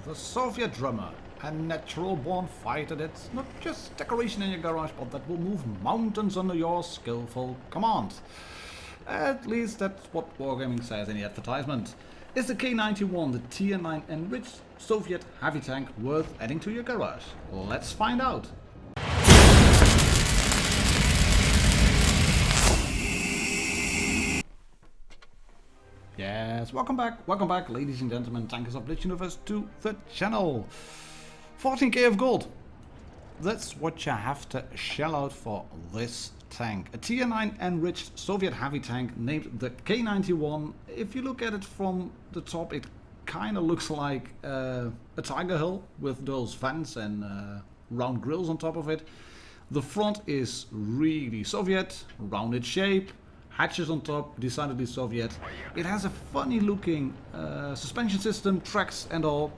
the Soviet drummer, a natural-born fighter that's not just decoration in your garage, but that will move mountains under your skillful command. At least that's what Wargaming says in the advertisement. Is the K-91 the Tier 9 enriched Soviet heavy tank worth adding to your garage? Let's find out. Yes, welcome back ladies and gentlemen, tankers of Blitz Universe to the channel. 14k of gold. That's what you have to shell out for this tank. A Tier 9 enriched Soviet heavy tank named the K-91. If you look at it from the top, it kind of looks like a Tiger Hill with those vents and round grills on top of it. The front is really Soviet, rounded shape. Hatches on top, decidedly Soviet. It has a funny looking suspension system, tracks and all.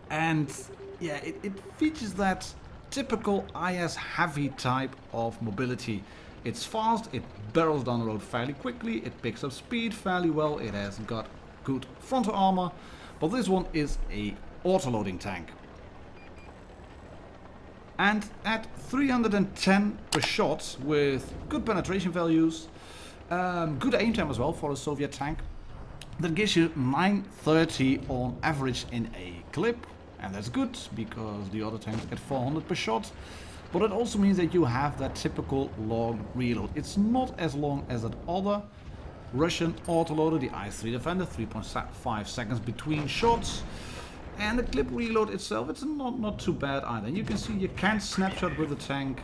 And yeah, it features that typical IS heavy type of mobility. It's fast, it barrels down the road fairly quickly, it picks up speed fairly well, it has got good frontal armor. But this one is a autoloading tank. And at 310 per shot with good penetration values, good aim time as well for a Soviet tank. That gives you 930 on average in a clip, and that's good because the other tanks get 400 per shot. But it also means that you have that typical long reload. It's not as long as that other Russian autoloader, the I-3 Defender, 3.5 seconds between shots. And the clip reload itself, it's not too bad either. You can see you can snapshot with the tank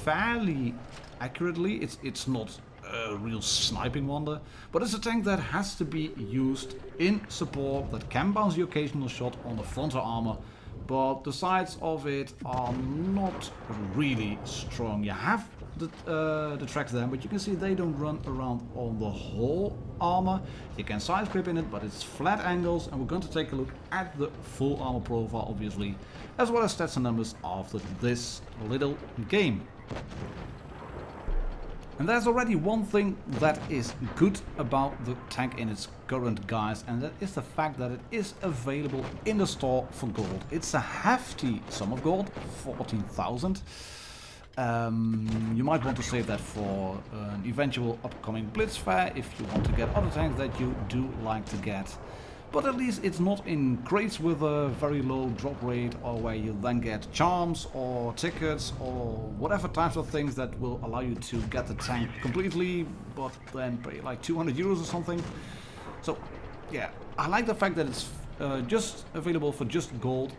fairly accurately. It's not a real sniping wonder, but it's a tank that has to be used in support, that can bounce the occasional shot on the frontal armor, but the sides of it are not really strong. You have the tracks there, but you can see they don't run around on the whole armor. You can side grip in it, but it's flat angles, and we're going to take a look at the full armor profile, obviously, as well as stats and numbers after this little game. And there's already one thing that is good about the tank in its current guise, and that is the fact that it is available in the store for gold. It's a hefty sum of gold, 14,000. You might want to save that for an eventual upcoming Blitz fair if you want to get other tanks that you do like to get. But at least it's not in crates with a very low drop rate, or where you then get charms or tickets or whatever types of things that will allow you to get the tank completely, but then pay like 200 euros or something. So yeah, I like the fact that it's just available for just gold.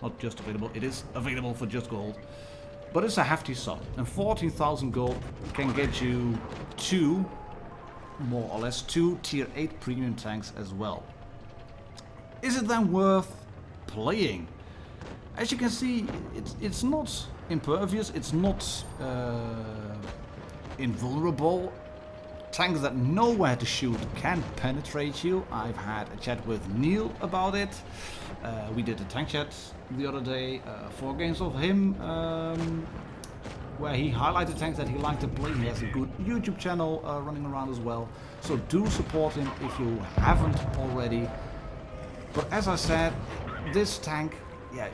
Not just available, it is available for just gold. But it's a hefty sum, and 14,000 gold can get you more or less two Tier 8 premium tanks as well. Is it then worth playing? As you can see, it's not impervious, it's not invulnerable. Tanks that know where to shoot can penetrate you. I've had a chat with Neil about it. We did a tank chat the other day, 4 games of him, where he highlighted tanks that he liked to play. He has a good YouTube channel running around as well, so do support him if you haven't already. But as I said, this tank, yeah,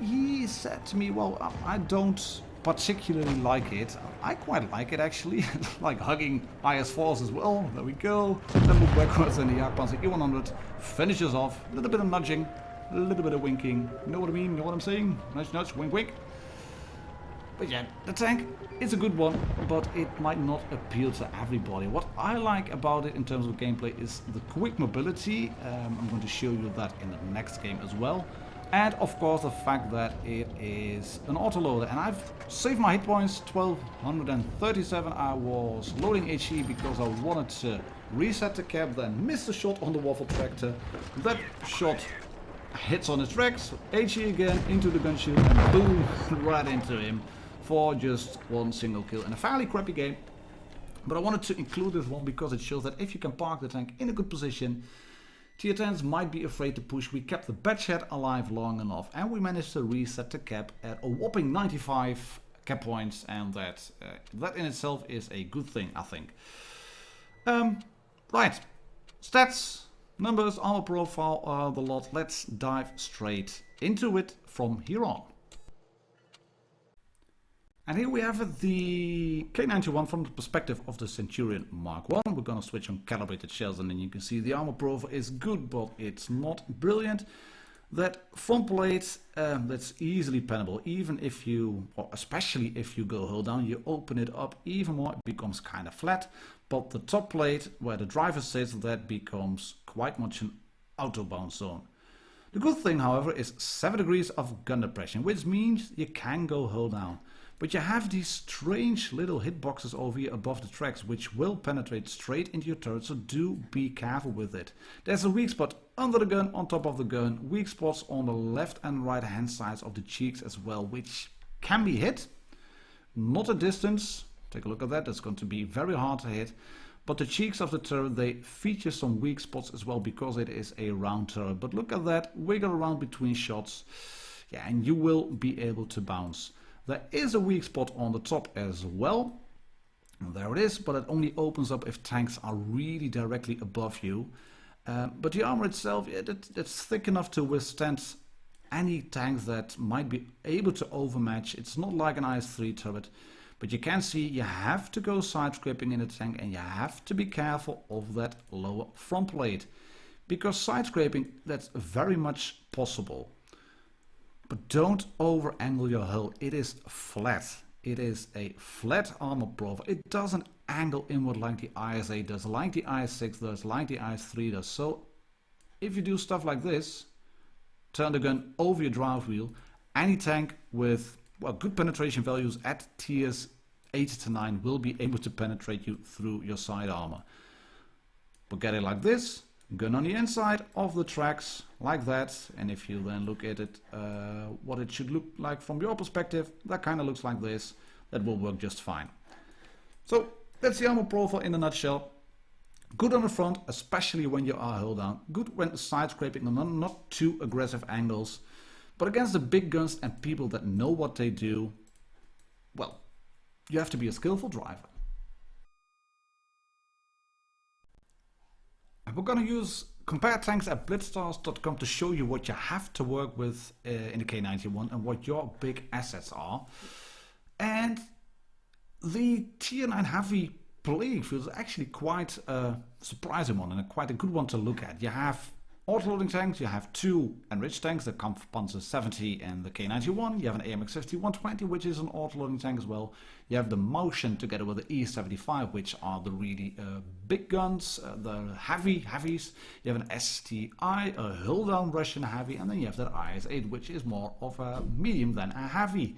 he said to me, well, I don't particularly like it. I quite like it actually, like hugging IS-4s as well. There we go. Then move backwards and the Alpenstadt E100 finishes off. A little bit of nudging, a little bit of winking. You know what I mean? You know what I'm saying? Nudge, nudge, wink, wink. But yeah, the tank is a good one, but it might not appeal to everybody. What I like about it in terms of gameplay is the quick mobility. I'm going to show you that in the next game as well. And of course the fact that it is an autoloader. And I've saved my hit points, 1237. I was loading HE because I wanted to reset the cap, then missed a shot on the waffle tractor. That shot hits on his tracks, HE again into the gun chute, and boom, right into him for just one single kill in a fairly crappy game. But I wanted to include this one because it shows that if you can park the tank in a good position, Tier 10s might be afraid to push. We kept the batch head alive long enough, and we managed to reset the cap at a whopping 95 cap points, and that in itself is a good thing, I think. Right, stats, numbers, armor profile are the lot. Let's dive straight into it from here on. And here we have the K-91 from the perspective of the Centurion Mark 1. We're going to switch on calibrated shells, and then you can see the armor profile is good, but it's not brilliant. That front plate, that's easily pennable, even if you, or especially if you go hold down, you open it up even more, it becomes kind of flat. But the top plate, where the driver sits, that becomes quite much an autobound zone. The good thing, however, is 7 degrees of gun depression, which means you can go hold down. But you have these strange little hitboxes over here above the tracks, which will penetrate straight into your turret, so do be careful with it. There's a weak spot under the gun, on top of the gun, weak spots on the left and right hand sides of the cheeks as well, which can be hit. Not a distance, take a look at that, that's going to be very hard to hit. But the cheeks of the turret, they feature some weak spots as well, because it is a round turret. But look at that, wiggle around between shots, yeah, and you will be able to bounce. There is a weak spot on the top as well. And there it is, but it only opens up if tanks are really directly above you. But the armor itself, it's thick enough to withstand any tanks that might be able to overmatch. It's not like an IS-3 turret, but you can see you have to go side scraping in a tank, and you have to be careful of that lower front plate, because side scraping, that's very much possible. But don't over angle your hull. It is flat. It is a flat armor profile. It doesn't angle inward like the IS-8 does, like the IS-6 does, like the IS-3 does. So if you do stuff like this, turn the gun over your drive wheel, any tank with good penetration values at tiers 8 to 9 will be able to penetrate you through your side armor. But get it like this, gun on the inside of the tracks, like that, and if you then look at it, what it should look like from your perspective, that kind of looks like this. That will work just fine. So that's the armor profile in a nutshell. Good on the front, especially when you are held down. Good when side scraping on not too aggressive angles. But against the big guns and people that know what they do, well, you have to be a skillful driver. And we're going to use compare tanks at blitzstars.com to show you what you have to work with in the K-91 and what your big assets are. And the tier 9 heavy playing field is actually quite a surprising one and quite a good one to look at. You have autoloading tanks, you have 2 enriched tanks, the Kampfpanzer 70 and the K-91. You have an AMX 50-120, which is an autoloading tank as well. You have the Motion together with the E-75, which are the really big guns, the heavies. You have an STI, a hull-down Russian heavy, and then you have that IS-8, which is more of a medium than a heavy.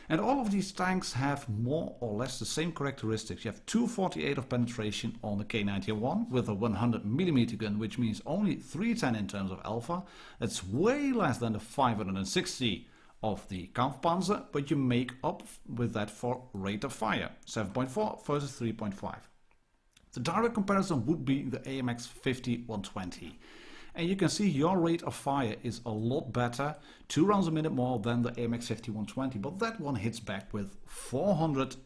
And all of these tanks have more or less the same characteristics. You have 248 of penetration on the K-91 with a 100mm gun, which means only 310 in terms of alpha. That's way less than the 560 of the Kampfpanzer, but you make up with that for rate of fire, 7.4 versus 3.5. The direct comparison would be the AMX 50-120. And you can see your rate of fire is a lot better, 2 rounds a minute more than the AMX 50-120, but that one hits back with 400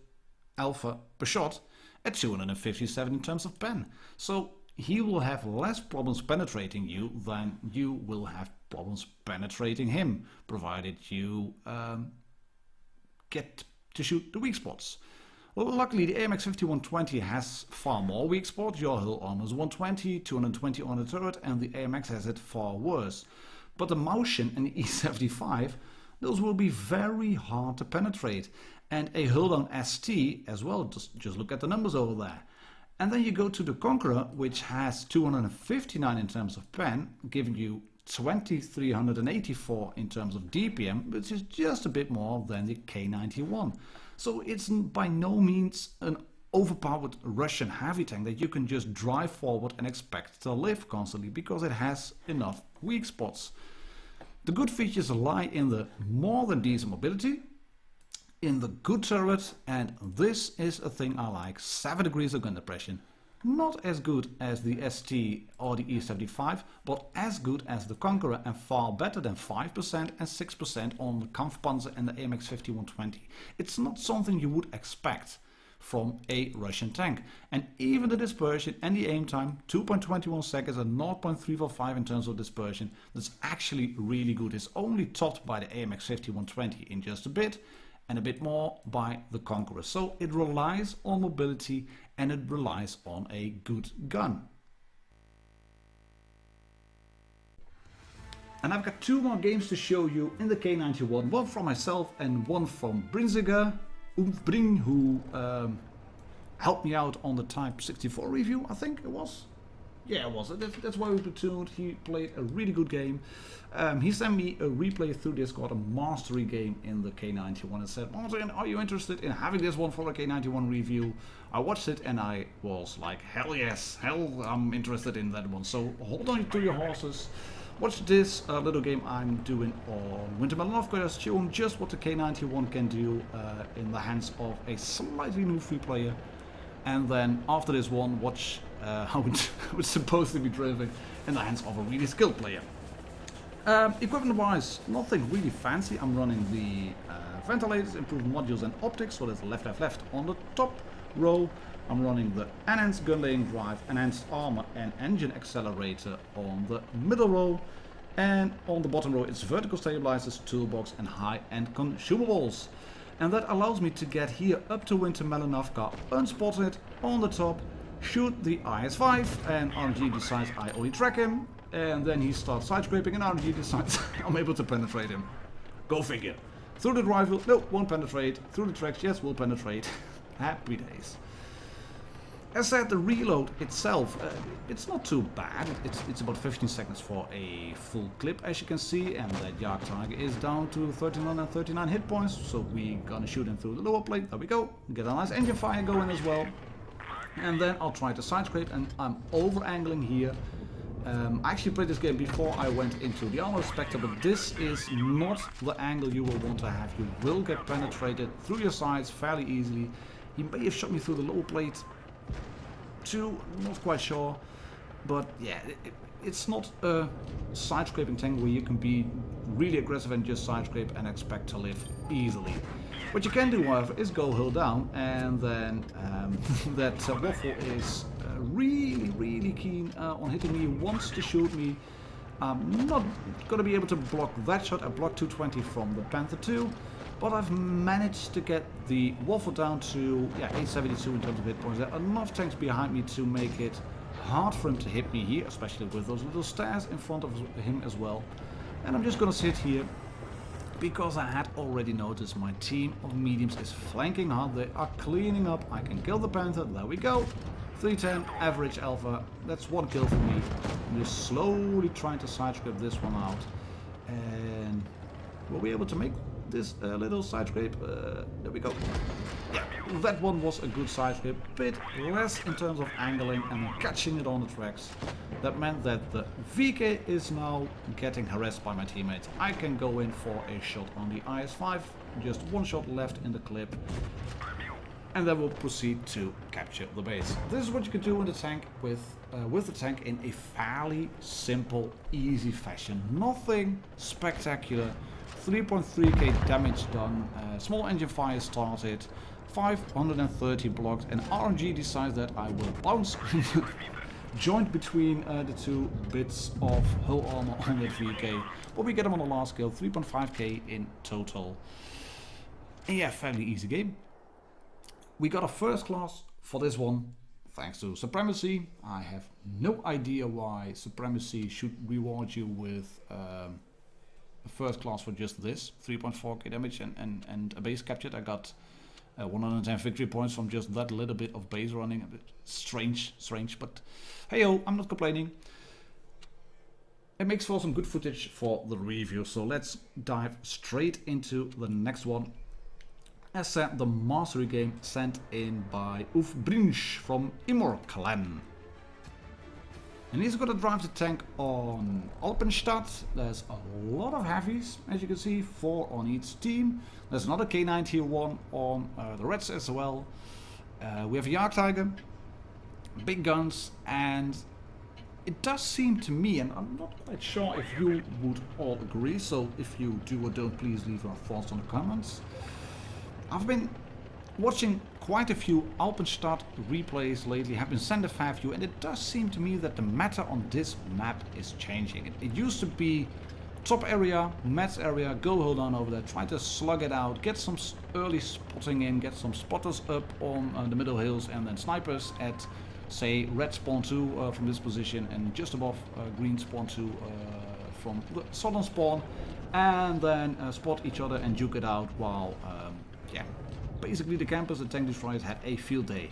alpha per shot at 257 in terms of pen. So he will have less problems penetrating you than you will have problems penetrating him, provided you get to shoot the weak spots. Well, luckily the AMX 50-120 has far more weak spots. Your hull armor is 120, 220 on the turret, and the AMX has it far worse. But the Motion and the E-75, those will be very hard to penetrate. And a hull down ST as well, just look at the numbers over there. And then you go to the Conqueror, which has 259 in terms of pen, giving you 2384 in terms of DPM, which is just a bit more than the K-91. So it's by no means an overpowered Russian heavy tank that you can just drive forward and expect to live constantly, because it has enough weak spots. The good features lie in the more than decent mobility, in the good turret, and this is a thing I like, 7 degrees of gun depression. Not as good as the ST or the E-75, but as good as the Conqueror and far better than 5% and 6% on the Kampfpanzer and the AMX 50-120. It's not something you would expect from a Russian tank. And even the dispersion and the aim time, 2.21 seconds and 0.345 in terms of dispersion, that's actually really good. It's only topped by the AMX 5120 in just a bit, and a bit more by the Conqueror. So it relies on mobility and it relies on a good gun. And I've got two more games to show you in the K-91, one from myself and one from Brinziger, who helped me out on the Type 64 review, I think it was. Yeah, it was. That's why we platooned. He played a really good game. He sent me a replay through Discord, a mastery game in the K-91, and said, Martin, are you interested in having this one for a K-91 review? I watched it and I was like, hell yes, hell, I'm interested in that one. So hold on to your horses. Watch this little game I'm doing on Winter MALINOVKA, showing just what the K-91 can do in the hands of a slightly new free player. And then after this one, watch how it's supposed to be driven in the hands of a really skilled player. Equipment wise, nothing really fancy. I'm running the ventilators, improved modules and optics, so there's left on the top row. I'm running the enhanced gun laying drive, enhanced armor and engine accelerator on the middle row, and on the bottom row it's vertical stabilizers, toolbox and high-end consumables. And that allows me to get here up to Winter MALINOVKA unspotted on the top, shoot the IS-5, and RNG decides I only track him, and then he starts side scraping and RNG decides I'm able to penetrate him. Go figure. Through the rifle, no, won't penetrate. Through the tracks, yes, will penetrate. Happy days. As said, the reload itself, it's not too bad. It's about 15 seconds for a full clip, as you can see, and that Jagdtiger is down to 1339 hit points, so we're gonna shoot him through the lower plate. There we go. Get a nice engine fire going as well. And then I'll try to side scrape, and I'm over angling here. I actually played this game before I went into the armor spectre, but this is not the angle you will want to have. You will get penetrated through your sides fairly easily. He may have shot me through the lower plate too, not quite sure, but yeah, it's not a side scraping tank where you can be really aggressive and just side scrape and expect to live easily. What you can do, however, is go hill down, and then that Waffle is really keen on hitting me. He wants to shoot me. I'm not going to be able to block that shot. I blocked 220 from the Panther 2, but I've managed to get the Waffle down to 872 in terms of hit points. There are enough tanks behind me to make it hard for him to hit me here, especially with those little stairs in front of him as well. And I'm just going to sit here, because I had already noticed my team of mediums is flanking hard. They are cleaning up. I can kill the Panther. There we go. 310 average alpha. That's one kill for me. I'm just slowly trying to side scrape this one out, and we'll be able to make this little side scrape. There we go. Yeah, that one was a good side scrape. Bit less in terms of angling and catching it on the tracks. That meant that the VK is now getting harassed by my teammates. I can go in for a shot on the IS-5. Just one shot left in the clip. And then we'll proceed to capture the base. This is what you can do in the tank with the tank in a fairly simple, easy fashion. Nothing spectacular. 3.3k damage done, small engine fire started, 530 blocked, and RNG decides that I will bounce joint between the two bits of hull armor on that VK. But we get him on the last kill, 3.5k in total. And yeah, fairly easy game. We got a first class for this one, thanks to Supremacy. I have no idea why Supremacy should reward you with first class for just this 3.4k damage and a base captured. I got 110 victory points from just that little bit of base running. A bit strange, but hey yo, I'm not complaining. It makes for some good footage for the review, so let's dive straight into the next one. As said, the mastery game sent in by WoT Blitz from ARMOUR clan. And he's going to drive the tank on Alpenstadt. There's a lot of heavies, as you can see, 4 on each team. There's another K-91 on the Reds as well. We have a Jagdtiger, big guns, and it does seem to me, and I'm not quite sure if you would all agree, so if you do or don't, please leave your thoughts on the comments. I've been watching quite a few Alpenstadt replays lately, have been sent a fair few, and it does seem to me that the meta on this map is changing. It used to be top area, mats area, go hold on over there, try to slug it out, get some early spotting in, get some spotters up on the middle hills, and then snipers at, say, red spawn 2 from this position, and just above green spawn 2 from the southern spawn, and then spot each other and juke it out while, yeah, basically the campers and tank destroyers had a field day.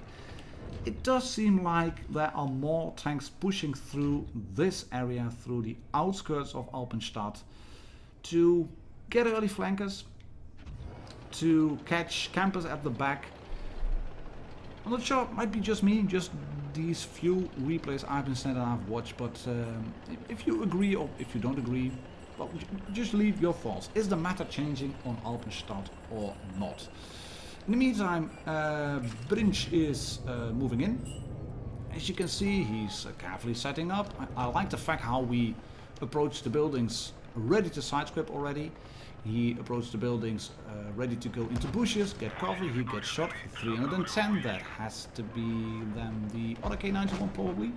It does seem like there are more tanks pushing through this area, through the outskirts of Alpenstadt, to get early flankers, to catch campers at the back. I'm not sure, it might be just me, just these few replays I've been sent and I've watched, but if you agree or if you don't agree, well, just leave your thoughts. Is the meta changing on Alpenstadt or not? In the meantime, Brinch is moving in. As you can see, he's carefully setting up. I like the fact how we approach the buildings ready to sidescript already. He approached the buildings ready to go into bushes, get cover. He gets shot for 310. That has to be then the other K-91 probably.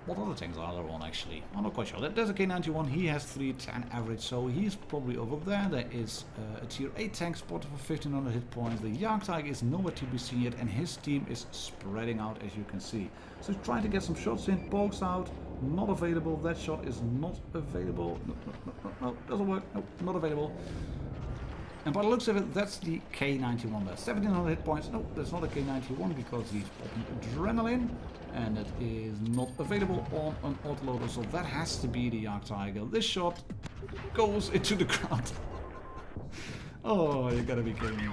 What other tanks are there on actually? I'm not quite sure. There's a K-91, he has 310 average, so he's probably over there. There is a tier 8 tank spotted for 1500 hit points. The Jagdtiger is nowhere to be seen yet, and his team is spreading out as you can see. So he's trying to get some shots in, pokes out, not available. That shot is not available. No, doesn't work. No, not available. And by the looks of it, that's the K-91 there. 1700 hit points. No, that's not a K-91 because he's popping adrenaline. And it is not available on an autoloader, so that has to be the Jagdtiger. This shot goes into the ground. Oh, you gotta be kidding me.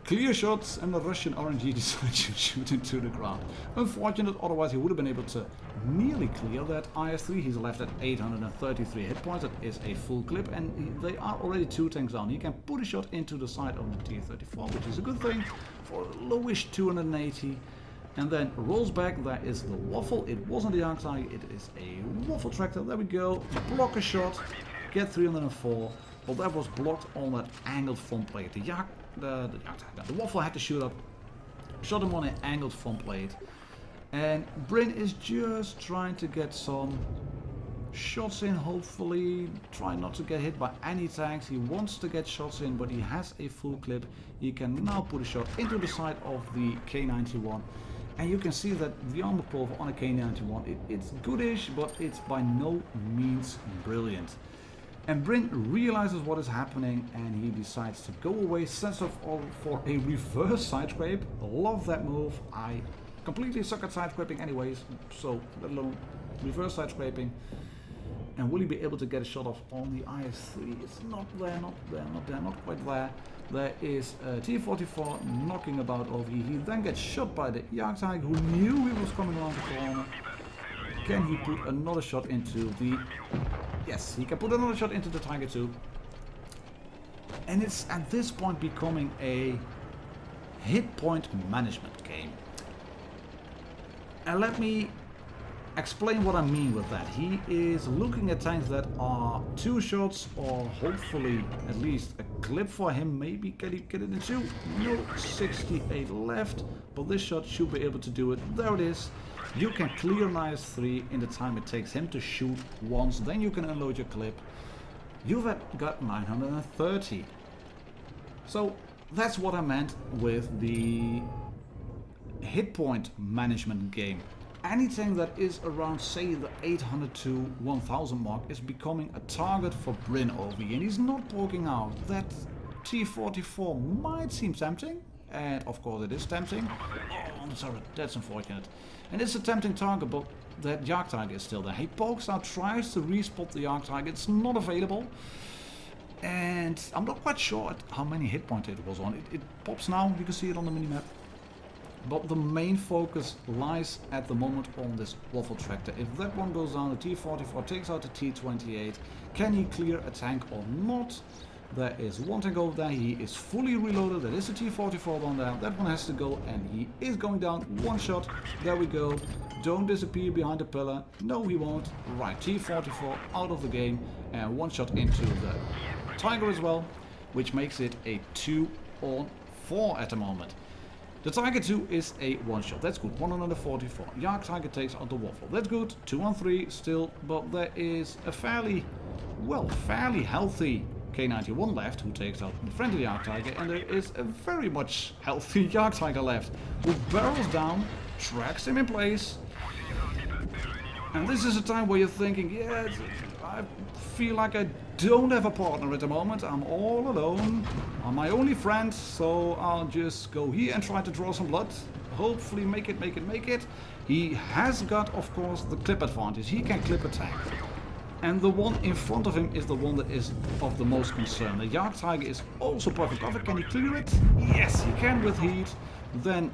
Clear shots, and the Russian RNG decides to shoot into the ground. Unfortunate, otherwise he would have been able to nearly clear that IS-3. He's left at 833 hit points. That is a full clip, and they are already 2 tanks down. He can put a shot into the side of the T-34, which is a good thing for a lowish 280. And then rolls back. There is the waffle. It wasn't the Jagdtiger, it is a waffle tractor. There we go. Block a shot. Get 304. But that was blocked on that angled front plate. The waffle had to shoot up. Shot him on an angled front plate. And Bryn is just trying to get some shots in, hopefully. Try not to get hit by any tanks. He wants to get shots in, but he has a full clip. He can now put a shot into the side of the K-91. And you can see that the armor profile on a K-91, it's goodish, but it's by no means brilliant. And Bryn realizes what is happening and he decides to go away, sets off for a reverse side scrape. Love that move. I completely suck at side scraping anyways, so let alone reverse side scraping. And will he be able to get a shot off on the IS-3? It's not there, not there, not there, not quite there. There is a T-44 knocking about over here. He then gets shot by the Jagdtiger, who knew he was coming around the corner. Can he put another shot into the... Yes, he can put another shot into the Tiger too. And it's at this point becoming a hit point management game. And let me explain what I mean with that. He is looking at tanks that are 2 shots or hopefully at least a clip for him. Maybe can he get it in 2? No, 68 left, but this shot should be able to do it. There it is. You can clear an IS-3 in the time it takes him to shoot once, then you can unload your clip. You've got 930. So that's what I meant with the hit point management game. Anything that is around, say, the 800 to 1000 mark is becoming a target for Bryn over here, and he's not poking out. That T-44 might seem tempting, and of course it is tempting. Oh, sorry, that's unfortunate. And it's a tempting target, but that Jagdtiger is still there. He pokes out, tries to respot the Jagdtiger. It's not available. And I'm not quite sure how many hit points it was on. It pops now, you can see it on the minimap. But the main focus lies at the moment on this waffle tractor. If that one goes down, the T-44 takes out the T-28. Can he clear a tank or not? There is one tank over there. He is fully reloaded. That is the T-44 down there. That one has to go, and he is going down. One shot. There we go. Don't disappear behind the pillar. No, he won't. Right, T-44 out of the game. And one shot into the Tiger as well, which makes it a 2-on-4 4 at the moment. The Tiger 2 is a one-shot, that's good, 144. Jagdtiger takes out the waffle, that's good, 2 on 3 still, but there is a fairly healthy K-91 left who takes out the friendly Jagdtiger, and there is a very much healthy Jagdtiger left who barrels down, tracks him in place. And this is a time where you're thinking, yeah, I feel like I don't have a partner at the moment. I'm all alone. I'm my only friend, so I'll just go here and try to draw some blood. Hopefully make it. He has got, of course, the clip advantage. He can clip attack. And the one in front of him is the one that is of the most concern. The Jagdtiger is also perfect cover. Can he clear it? Yes, he can with heat. Then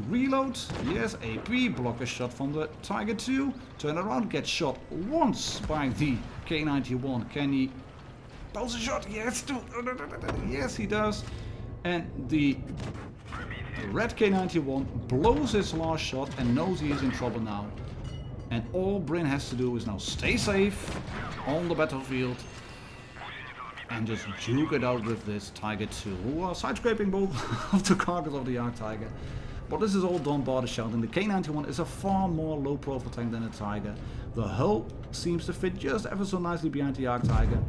reload, yes, AP, block a shot from the Tiger 2, turn around, get shot once by the K-91. Can he pulse a shot? Yes, yes he does. And the red K-91 blows his last shot and knows he is in trouble now. And all Bryn has to do is now stay safe on the battlefield and just juke it out with this Tiger 2, who are side-scraping both of the carcass of the Jagdtiger. But this is all done by the shell, and the K-91 is a far more low-profile tank than the Tiger. The hull seems to fit just ever so nicely behind the Jagdtiger.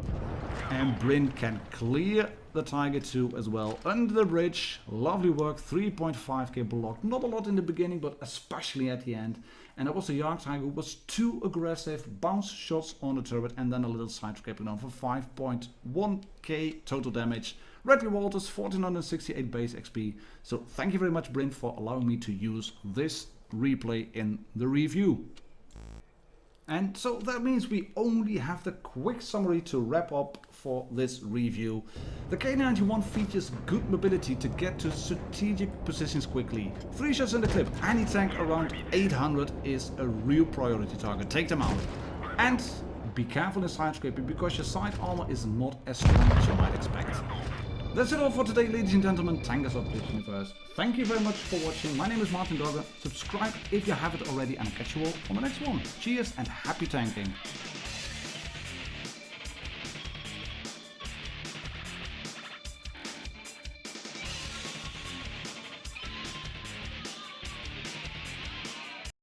And Bryn can clear the Tiger 2 as well under the bridge. Lovely work, 3.5k blocked. Not a lot in the beginning, but especially at the end. And it was the Jagdtiger who was too aggressive, bounce shots on the turret, and then a little side scraping down for 5.1k total damage. Red reward is 1468 base XP. So thank you very much, Bryn, for allowing me to use this replay in the review. And so that means we only have the quick summary to wrap up for this review. The K-91 features good mobility to get to strategic positions quickly. 3 shots in the clip, any tank around 800 is a real priority target. Take them out. And be careful in side scraping because your side armor is not as strong as you might expect. That's it all for today, ladies and gentlemen, tankers of this universe. Thank you very much for watching. My name is martindogger. Subscribe if you haven't already, and I'll catch you all on the next one. Cheers and happy tanking.